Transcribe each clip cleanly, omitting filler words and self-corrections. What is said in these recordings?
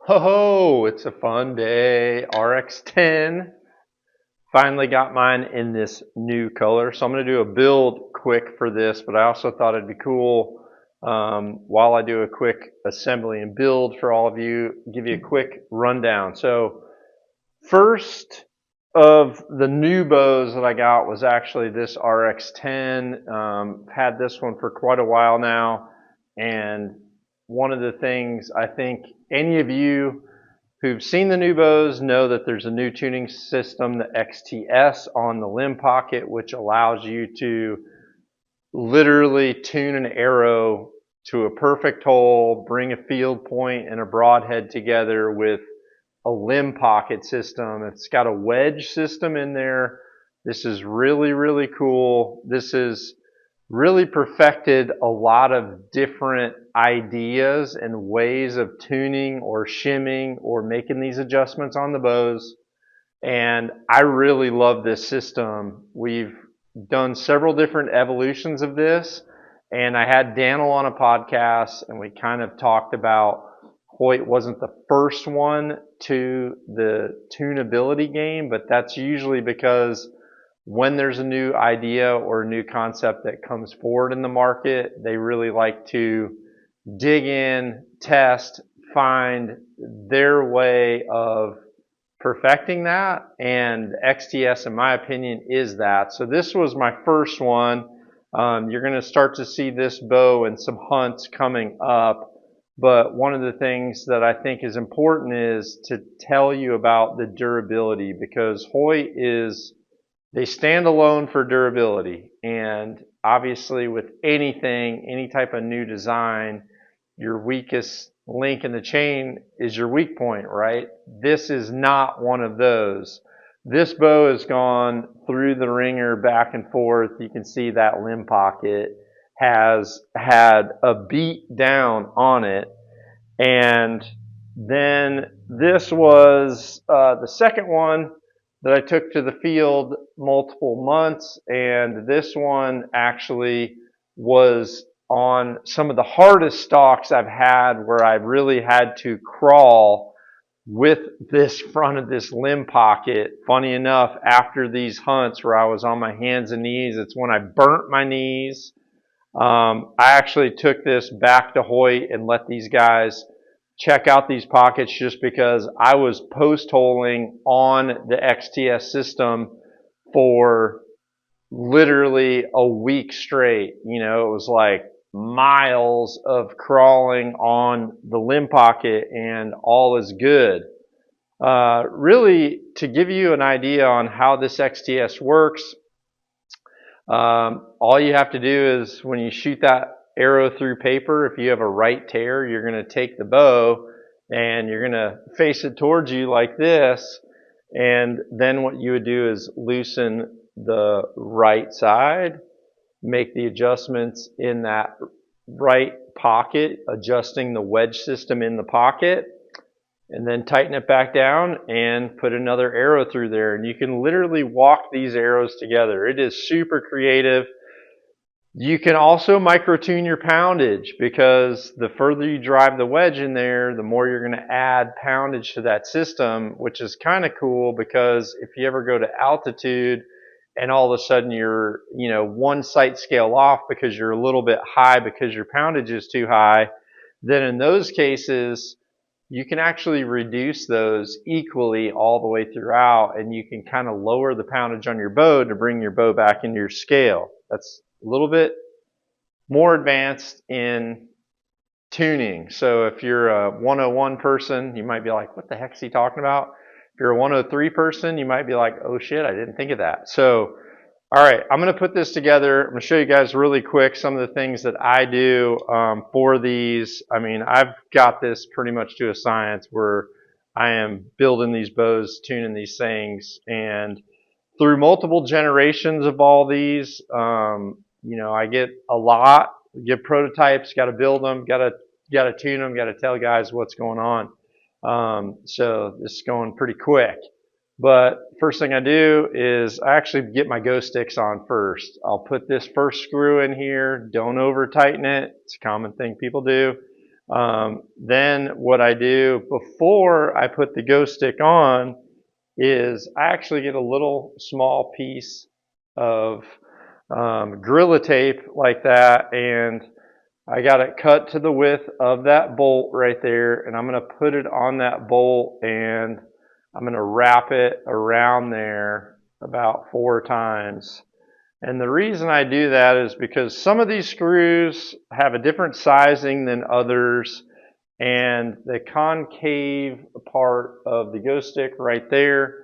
Ho ho, it's a fun day. RX10. Finally got mine in this new color. So I'm going to do a build quick for this, but I also thought it'd be cool while I do a quick assembly and build for all of you, give you a quick rundown. So first of the new bows that I got was actually this RX10. Had this one for quite a while now, and one of the things I think any of you who've seen the new bows know that there's a new tuning system, the XTS, on the limb pocket, which allows you to literally tune an arrow to a perfect hole, bring a field point and a broadhead together with a limb pocket system. It's got a wedge system in there. This is really, really cool. This is really perfected a lot of different ideas and ways of tuning or shimming or making these adjustments on the bows. And I really love this system. We've done several different evolutions of this, and I had Daniel on a podcast, and we kind of talked about Hoyt wasn't the first one to the tunability game, but that's usually because when there's a new idea or a new concept that comes forward in the market, they really like to dig in, test, find their way of perfecting that. And XTS, in my opinion, is that. So this was my first one. You're going to start to see this bow in some hunts coming up. But one of the things that I think is important is to tell you about the durability, because Hoyt is, they stand alone for durability. And obviously with anything, any type of new design, your weakest link in the chain is your weak point, right? This is not one of those. This bow has gone through the ringer back and forth. You can see that limb pocket has had a beat down on it. And then this was the second one that I took to the field multiple months, and this one actually was on some of the hardest stalks I've had, where I really had to crawl with this front of this limb pocket. Funny enough, after these hunts where I was on my hands and knees, it's when I burnt my knees. I actually took this back to Hoyt and let these guys check out these pockets, just because I was post holing on the XTS system for literally a week straight. You know, it was like miles of crawling on the limb pocket, and all is good. Really, to give you an idea on how this XTS works, all you have to do is, when you shoot that arrow through paper, if you have a right tear, you're going to take the bow and you're going to face it towards you like this. And then what you would do is loosen the right side, make the adjustments in that right pocket, adjusting the wedge system in the pocket, and then tighten it back down and put another arrow through there. And you can literally walk these arrows together. It is super creative. You can also micro tune your poundage, because the further you drive the wedge in there, the more you're going to add poundage to that system, which is kind of cool, because if you ever go to altitude and all of a sudden you're, one sight scale off because you're a little bit high because your poundage is too high, then in those cases, you can actually reduce those equally all the way throughout, and you can kind of lower the poundage on your bow to bring your bow back into your scale. That's a little bit more advanced in tuning. So if you're a 101 person, you might be like, what the heck is he talking about? If you're a 103 person, you might be like, oh shit, I didn't think of that. So, all right, I'm going to put this together. I'm going to show you guys really quick some of the things that I do for these. I mean, I've got this pretty much to a science, where I am building these bows, tuning these things, and through multiple generations of all these, I get a lot, get prototypes, got to build them, got to tune them, got to tell guys what's going on. So this is going pretty quick. But first thing I do is I actually get my go sticks on first. I'll put this first screw in here. Don't over tighten it. It's a common thing people do. Then what I do before I put the Go Stick on is I actually get a little small piece of Gorilla Tape like that, and I got it cut to the width of that bolt right there, and I'm going to put it on that bolt, and I'm going to wrap it around there about 4 times. And the reason I do that is because some of these screws have a different sizing than others, and the concave part of the Go Stick right there,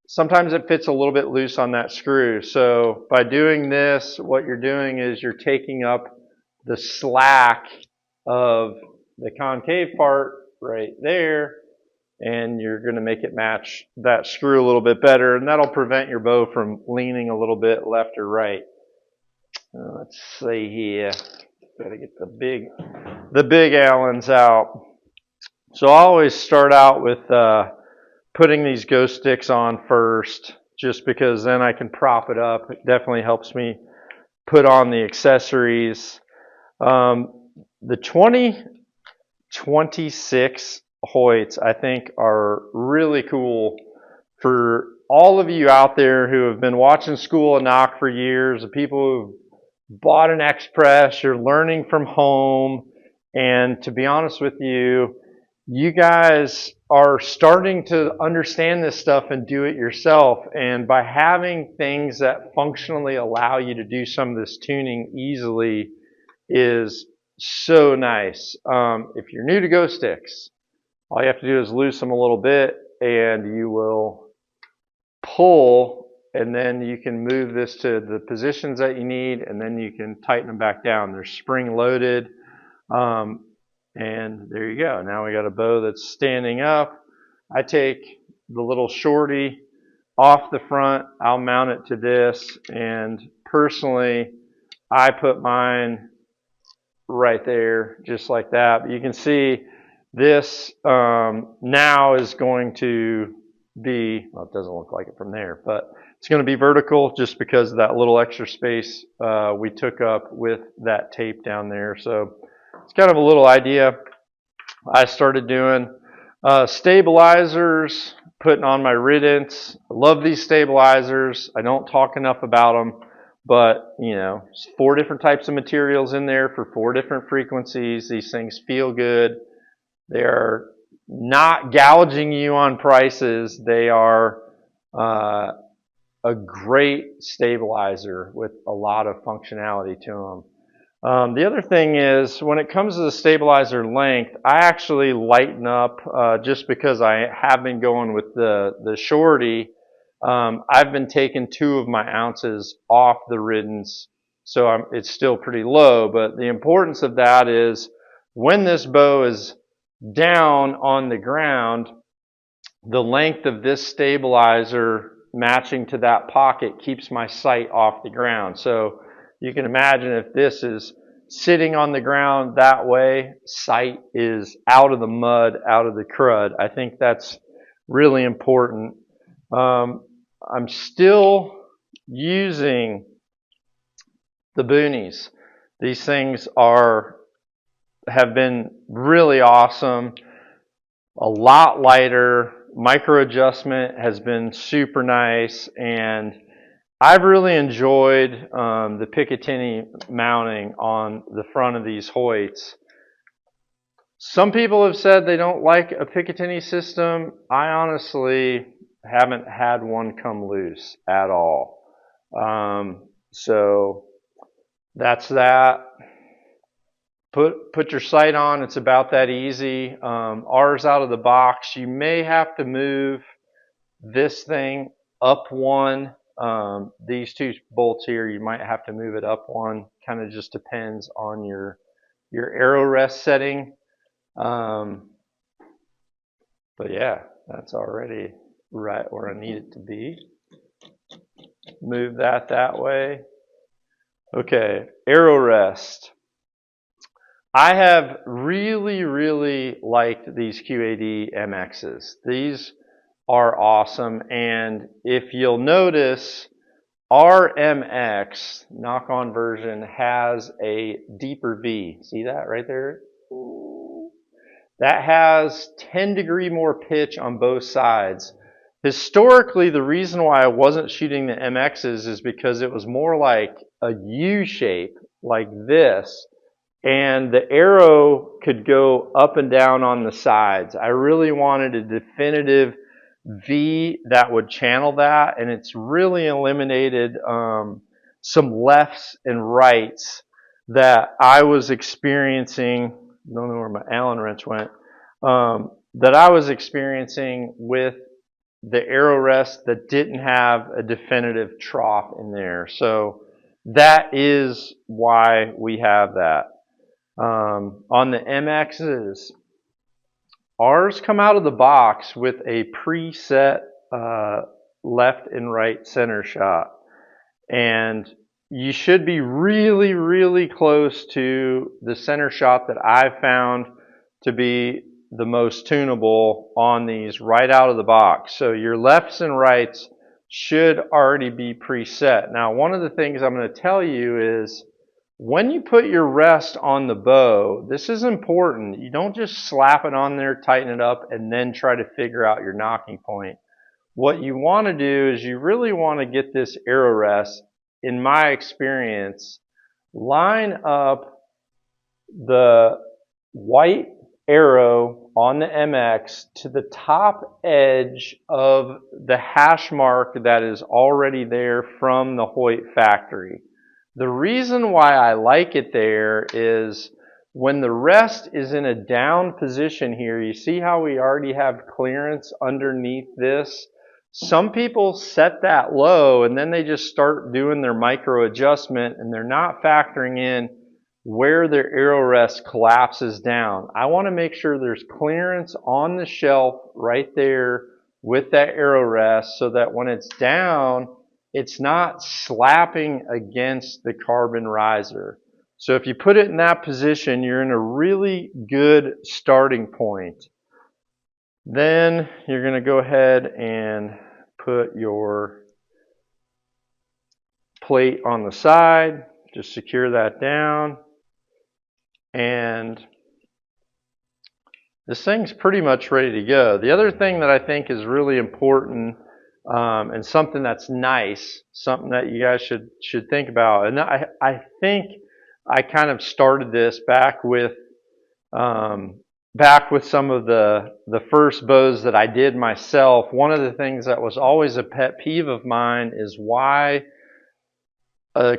sometimes it fits a little bit loose on that screw. So by doing this, what you're doing is you're taking up the slack of the concave part right there, and you're going to make it match that screw a little bit better, and that'll prevent your bow from leaning a little bit left or right. Let's see here. Got to get the big Allens out. So I always start out with putting these Go Sticks on first, just because then I can prop it up. It definitely helps me put on the accessories. The 2026 Hoyts, I think, are really cool for all of you out there who have been watching School of Knock for years, the people who've bought an X-Press, you're learning from home, and to be honest with you, you guys are starting to understand this stuff and do it yourself. And by having things that functionally allow you to do some of this tuning easily is so nice. If you're new to Go Sticks, all you have to do is loose them a little bit, and you will pull, and then you can move this to the positions that you need, and then you can tighten them back down. They're spring loaded, and there you go. Now we got a bow that's standing up. I take the little shorty off the front, I'll mount it to this, and personally I put mine right there just like that. But you can see this now is going to be, well, it doesn't look like it from there, but it's going to be vertical just because of that little extra space we took up with that tape down there. So it's kind of a little idea I started doing. Stabilizers, putting on my riddance. I love these stabilizers. I don't talk enough about them, but you know, 4 different types of materials in there for 4 different frequencies. These things feel good. They are not gouging you on prices. They are a great stabilizer with a lot of functionality to them. The other thing is, when it comes to the stabilizer length, I actually lighten up just because I have been going with the shorty. I've been taking 2 of my ounces off the riddance, so it's still pretty low. But the importance of that is when this bow is down on the ground, the length of this stabilizer matching to that pocket keeps my sight off the ground. So you can imagine if this is sitting on the ground that way, sight is out of the mud, out of the crud. I think that's really important. I'm still using the boonies. These things have been really awesome. A lot lighter. Micro adjustment has been super nice, and I've really enjoyed the Picatinny mounting on the front of these Hoyts. Some people have said they don't like a Picatinny system. I honestly haven't had one come loose at all. So that's that. Put your sight on. It's about that easy. Ours out of the box, you may have to move this thing up 1. These 2 bolts here, you might have to move it up 1. Kind of just depends on your arrow rest setting. But yeah, that's already right where I need it to be. Move that way. Okay, arrow rest. I have really liked these QAD MXs. These are awesome, and if you'll notice, our MX knock-on version has a deeper V. See that right there? That has 10-degree more pitch on both sides. Historically, the reason why I wasn't shooting the MXs is because it was more like a U shape, like this, and the arrow could go up and down on the sides. I really wanted a definitive V that would channel that, and it's really eliminated some lefts and rights that I was experiencing. I don't know where my Allen wrench went. That I was experiencing with the arrow rest that didn't have a definitive trough in there. So that is why we have that. On the MXs, ours come out of the box with a preset left and right center shot. And you should be really, really close to the center shot that I've found to be the most tunable on these right out of the box. So your lefts and rights should already be preset. Now, one of the things I'm going to tell you is when you put your rest on the bow, this is important. You don't just slap it on there, tighten it up, and then try to figure out your knocking point. What you want to do is you really want to get this arrow rest, in my experience, line up the white arrow on the MX to the top edge of the hash mark that is already there from the Hoyt factory. The reason why I like it there is when the rest is in a down position here, you see how we already have clearance underneath this? Some people set that low and then they just start doing their micro adjustment and they're not factoring in where their arrow rest collapses down. I want to make sure there's clearance on the shelf right there with that arrow rest so that when it's down, it's not slapping against the carbon riser. So if you put it in that position, you're in a really good starting point. Then you're going to go ahead and put your plate on the side. Just secure that down. And this thing's pretty much ready to go. The other thing that I think is really important and something that's nice, something that you guys should think about, and I think I kind of started this back with some of the first bows that I did myself. One of the things that was always a pet peeve of mine is why a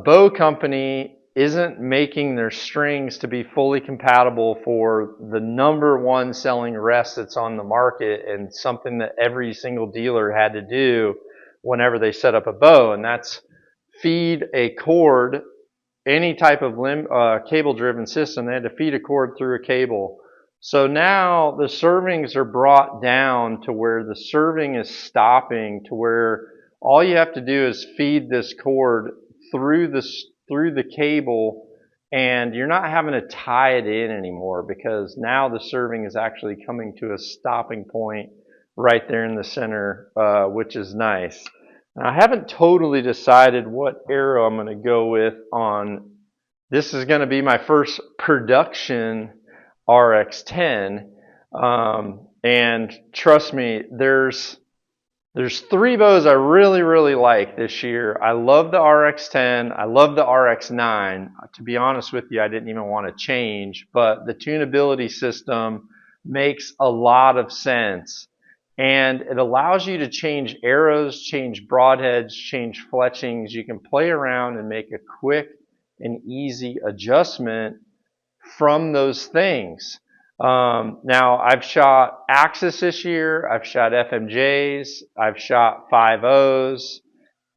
bow company isn't making their strings to be fully compatible for the number one selling rest that's on the market, and something that every single dealer had to do whenever they set up a bow, and that's feed a cord, any type of cable driven system. They had to feed a cord through a cable. So now the servings are brought down to where the serving is stopping, to where all you have to do is feed this cord through the cable, and you're not having to tie it in anymore, because now the serving is actually coming to a stopping point right there in the center, which is nice. Now, I haven't totally decided what arrow I'm going to go with on. This is going to be my first production RX10, and trust me, there's three bows I really, really like this year. I love the RX10. I love the RX9. To be honest with you, I didn't even want to change, but the tunability system makes a lot of sense. And it allows you to change arrows, change broadheads, change fletchings. You can play around and make a quick and easy adjustment from those things. Now, I've shot Axis this year, I've shot FMJs, I've shot 5.0s,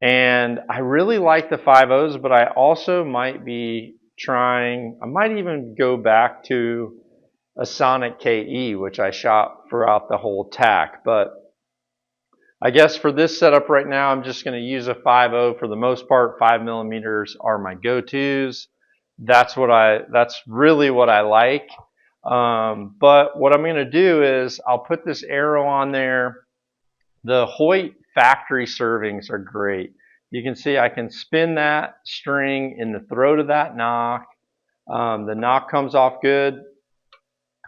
and I really like the 5.0s, but I also might be I might even go back to a Sonic KE, which I shot throughout the whole tack. But I guess for this setup right now, I'm just going to use a 5.0 for the most part. 5mm are my go-tos. That's really what I like. But what I'm going to do is I'll put this arrow on there. The Hoyt factory servings are great. You can see I can spin that string in the throat of that knock. The knock comes off good,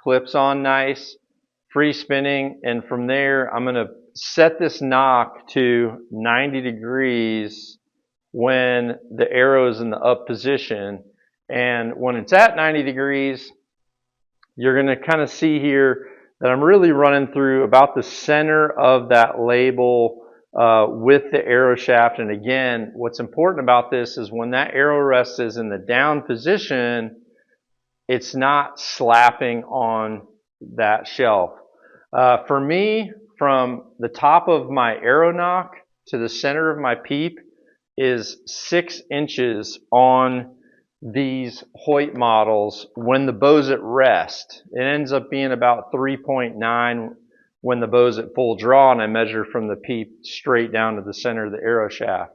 clips on nice, free spinning, and from there I'm going to set this knock to 90 degrees when the arrow is in the up position. And when it's at 90 degrees, you're going to kind of see here that I'm really running through about the center of that label with the arrow shaft. And again, what's important about this is when that arrow rest is in the down position, it's not slapping on that shelf. For me, from the top of my arrow knock to the center of my peep is 6 inches on these Hoyt models when the bow's at rest. It ends up being about 3.9 when the bow's at full draw, and I measure from the peep straight down to the center of the arrow shaft.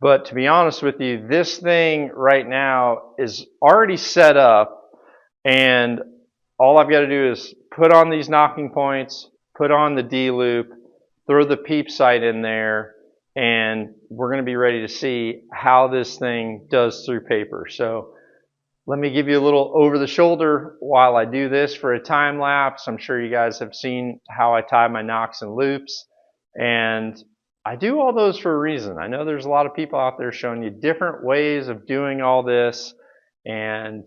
But to be honest with you, this thing right now is already set up, and all I've got to do is put on these knocking points, put on the D-loop, throw the peep sight in there, and we're going to be ready to see how this thing does through paper. So let me give you a little over the shoulder while I do this for a time lapse. I'm sure you guys have seen how I tie my knocks and loops, and I do all those for a reason. I know there's a lot of people out there showing you different ways of doing all this, and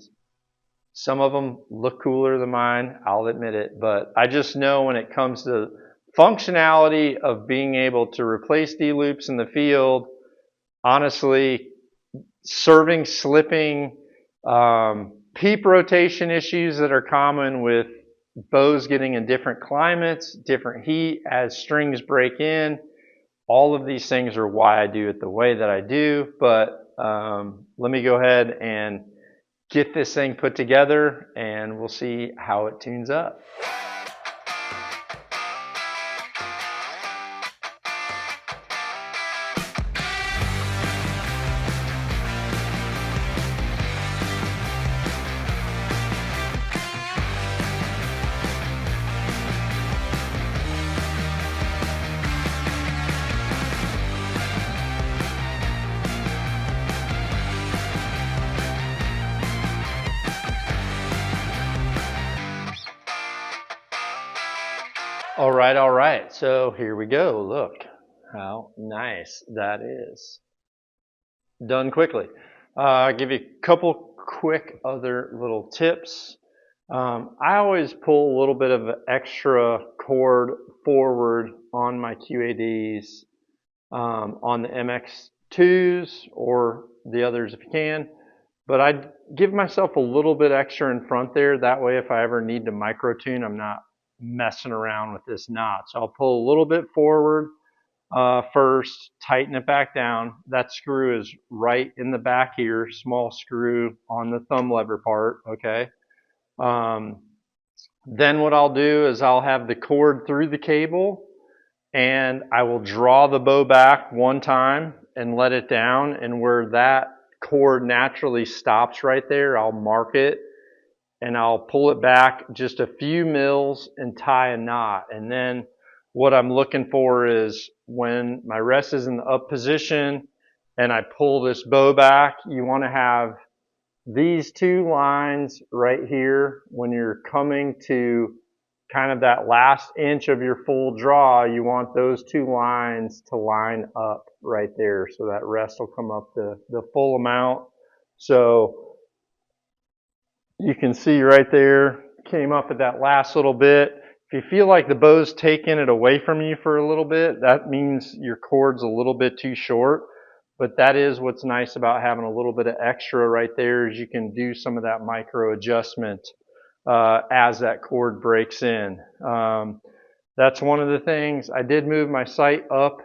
some of them look cooler than mine, I'll admit it, but I just know when it comes to functionality of being able to replace D-loops in the field, honestly, serving, slipping, peep rotation issues that are common with bows getting in different climates, different heat as strings break in, all of these things are why I do it the way that I do. But let me go ahead and get this thing put together and we'll see how it tunes up. All right, so here we go. Look how nice that is. Done quickly. I'll give you a couple quick other little tips. I always pull a little bit of extra cord forward on my QADs on the MX2s or the others if you can. But I give myself a little bit extra in front there. That way if I ever need to micro tune, I'm not messing around with this knot. So I'll pull a little bit forward first, tighten it back down. That screw is right in the back here, small screw on the thumb lever part, okay? Then what I'll do is I'll have the cord through the cable and I will draw the bow back one time and let it down, and where that cord naturally stops right there, I'll mark it and I'll pull it back just a few mils and tie a knot. And then what I'm looking for is when my rest is in the up position and I pull this bow back, you want to have these two lines right here when you're coming to kind of that last inch of your full draw. You want those two lines to line up right there so that rest will come up the full amount. So you can see right there, came up at that last little bit. If you feel like the bow's taking it away from you for a little bit, that means your cord's a little bit too short. But that is what's nice about having a little bit of extra right there, is you can do some of that micro adjustment as that cord breaks in. That's one of the things. I did move my sight up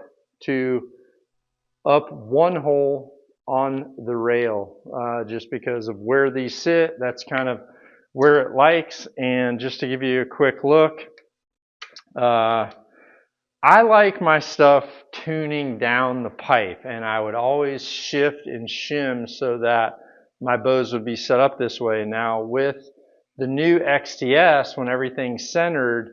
one hole on the rail just because of where these sit. That's kind of where it likes. And just to give you a quick look, I like my stuff tuning down the pipe, and I would always shift and shim so that my bows would be set up this way. Now with the new XTS, when everything's centered,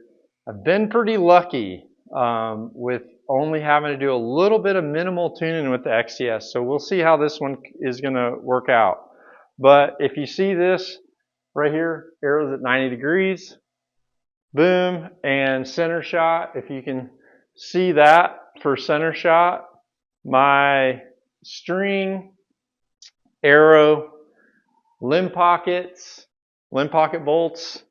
I've been pretty lucky with only having to do a little bit of minimal tuning with the XTS. So we'll see how this one is going to work out. But if you see this right here, arrows at 90 degrees, boom, and center shot. If you can see that for center shot, my string, arrow, limb pocket bolts,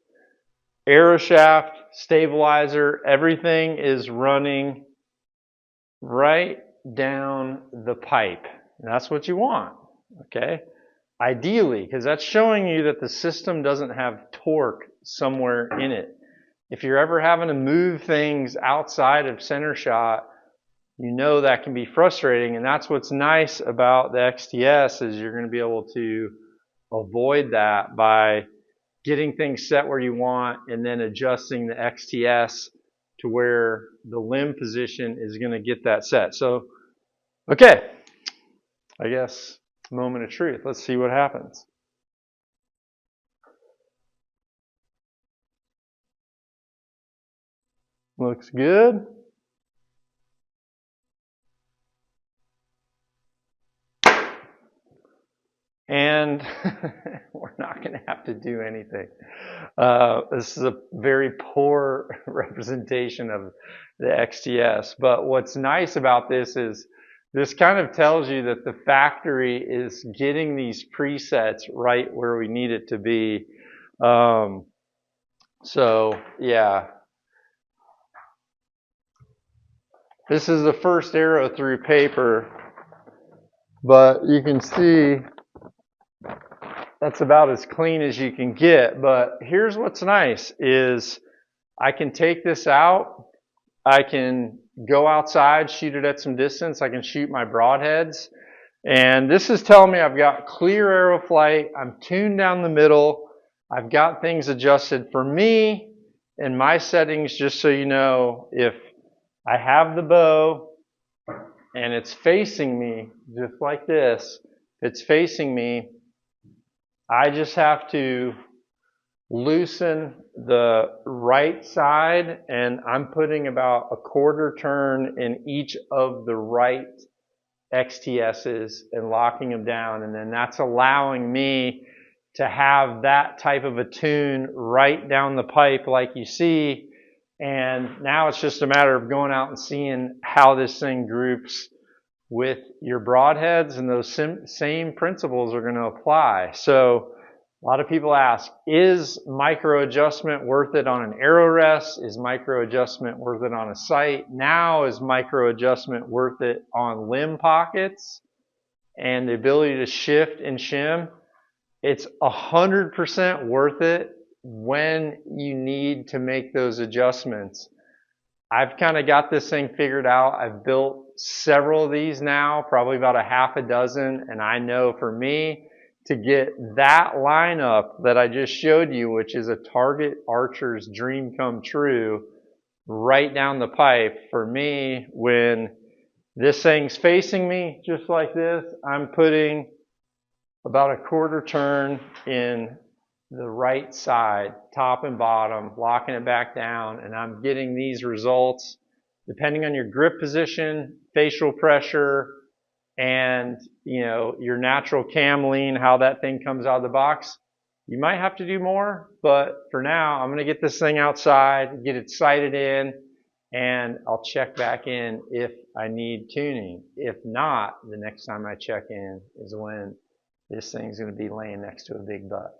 arrow shaft, stabilizer, everything is running right down the pipe. And that's what you want, okay? Ideally, because that's showing you that the system doesn't have torque somewhere in it. If you're ever having to move things outside of center shot, you know that can be frustrating, and that's what's nice about the XTS is you're going to be able to avoid that by getting things set where you want and then adjusting the XTS to where the limb position is going to get that set. So, okay, I guess moment of truth. Let's see what happens. Looks good. And we're not going to have to do anything. This is a very poor representation of the XTS. But what's nice about this is this kind of tells you that the factory is getting these presets right where we need it to be. So, yeah. This is the first arrow through paper. But you can see that's about as clean as you can get. But here's what's nice is I can take this out. I can go outside, shoot it at some distance. I can shoot my broadheads. And this is telling me I've got clear arrow flight. I'm tuned down the middle. I've got things adjusted for me and my settings, just so you know, if I have the bow and it's facing me just like this, if it's facing me, I just have to loosen the right side, and I'm putting about a quarter turn in each of the right XTSs and locking them down, and then that's allowing me to have that type of a tune right down the pipe like you see. And now it's just a matter of going out and seeing how this thing groups with your broadheads, and those same principles are going to apply. So a lot of people ask, is micro adjustment worth it on an arrow rest? Is micro adjustment worth it on a sight? Now is micro adjustment worth it on limb pockets and the ability to shift and shim? It's 100% worth it when you need to make those adjustments. I've kind of got this thing figured out. I've built several of these now, probably about a half a dozen, and I know for me to get that lineup that I just showed you, which is a target archer's dream come true, right down the pipe, for me, when this thing's facing me just like this, I'm putting about a quarter turn in the right side, top and bottom, locking it back down, and I'm getting these results depending on your grip position, facial pressure, and your natural cam lean, how that thing comes out of the box. You might have to do more, but for now, I'm going to get this thing outside, get it sighted in, and I'll check back in if I need tuning. If not, the next time I check in is when this thing's going to be laying next to a big buck.